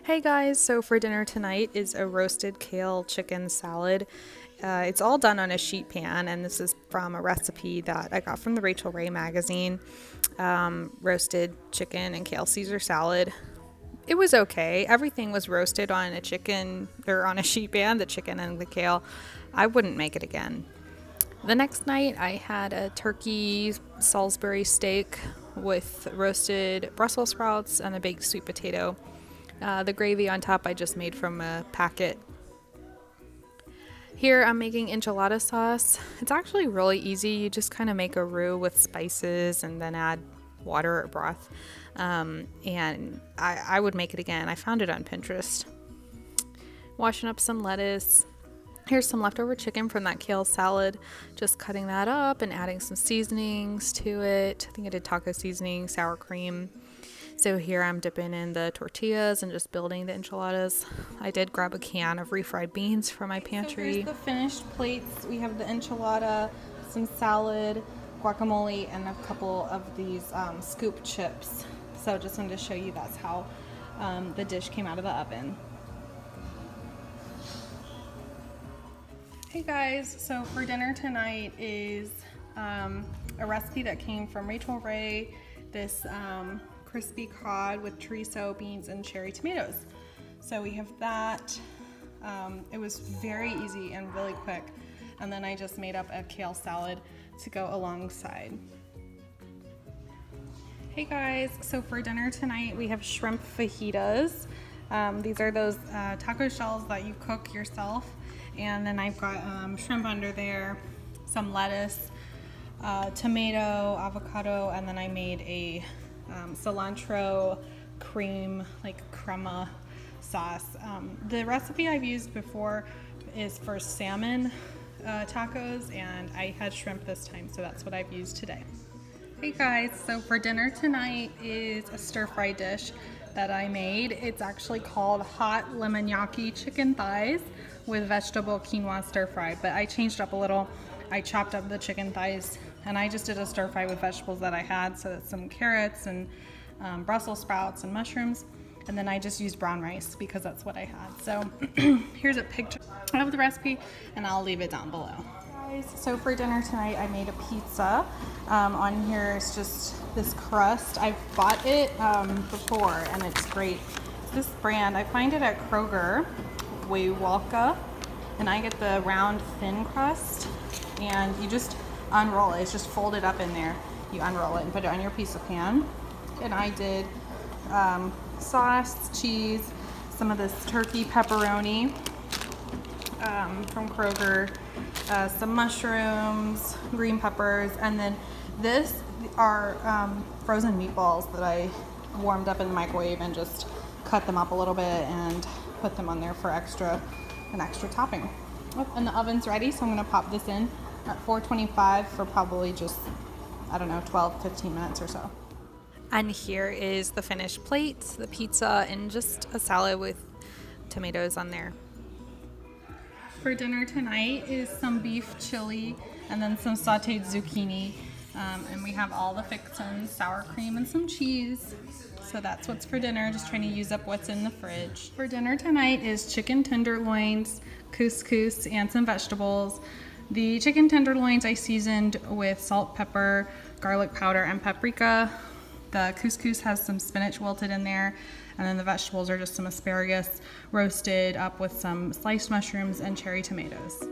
Hey guys, so for dinner tonight is a roasted kale chicken salad. It's all done on a sheet pan, and this is from a recipe that I got from the Rachel Ray magazine. Roasted chicken and kale Caesar salad. It was okay. Everything was roasted on a chicken or on a sheet pan, the chicken and the kale. I wouldn't make it again. The next night I had a turkey Salisbury steak with roasted Brussels sprouts and a baked sweet potato. The gravy on top I just made from a packet. Here I'm making enchilada sauce. It's actually really easy. You just kind of make a roux with spices and then add water or broth. And I would make it again. I found it on Pinterest. Washing up some lettuce. Here's some leftover chicken from that kale salad. Just cutting that up and adding some seasonings to it. I think I did taco seasoning, sour cream. So here I'm dipping in the tortillas and just building the enchiladas. I did grab a can of refried beans from my pantry. So here's the finished plates. We have the enchilada, some salad, guacamole, and a couple of these scoop chips. So just wanted to show you that's how the dish came out of the oven. Hey guys, so for dinner tonight is a recipe that came from Rachel Ray. This crispy cod with chorizo, beans, and cherry tomatoes. So we have that. It was very easy and really quick. And then I just made up a kale salad to go alongside. Hey guys, so for dinner tonight we have shrimp fajitas. These are those taco shells that you cook yourself. And then I've got shrimp under there, some lettuce, tomato, avocado, and then I made a cilantro cream, like crema sauce. The recipe I've used before is for salmon tacos, and I had shrimp this time, so that's what I've used today. Hey guys, so for dinner tonight is a stir-fry dish that I made. It's actually called hot Lemonyaki chicken thighs with vegetable quinoa stir-fry, but I changed up a little. I chopped up the chicken thighs and I just did a stir-fry with vegetables that I had, so that's some carrots and Brussels sprouts and mushrooms, and then I just used brown rice because that's what I had. So here's a picture of the recipe and I'll leave it down below. So for dinner tonight I made a pizza. On here is just this crust. I've bought it before and it's great. This brand, I find it at Kroger, Weywalka, and I get the round thin crust, and you just unroll it. It's just folded up in there. You unroll it and put it on your pizza pan. And I did sauce, cheese, some of this turkey pepperoni from Kroger, some mushrooms, green peppers, and then this are frozen meatballs that I warmed up in the microwave and just cut them up a little bit and put them on there for an extra topping. Oh, and the oven's ready, so I'm going to pop this in at 425 for probably just, I don't know, 12-15 minutes or so. And here is the finished plate, the pizza, and just a salad with tomatoes on there. For dinner tonight is some beef chili and then some sauteed zucchini. And we have all the fixins, sour cream and some cheese. So that's what's for dinner, just trying to use up what's in the fridge. For dinner tonight is chicken tenderloins, couscous, and some vegetables. The chicken tenderloins I seasoned with salt, pepper, garlic powder, and paprika. The couscous has some spinach wilted in there, and then the vegetables are just some asparagus roasted up with some sliced mushrooms and cherry tomatoes.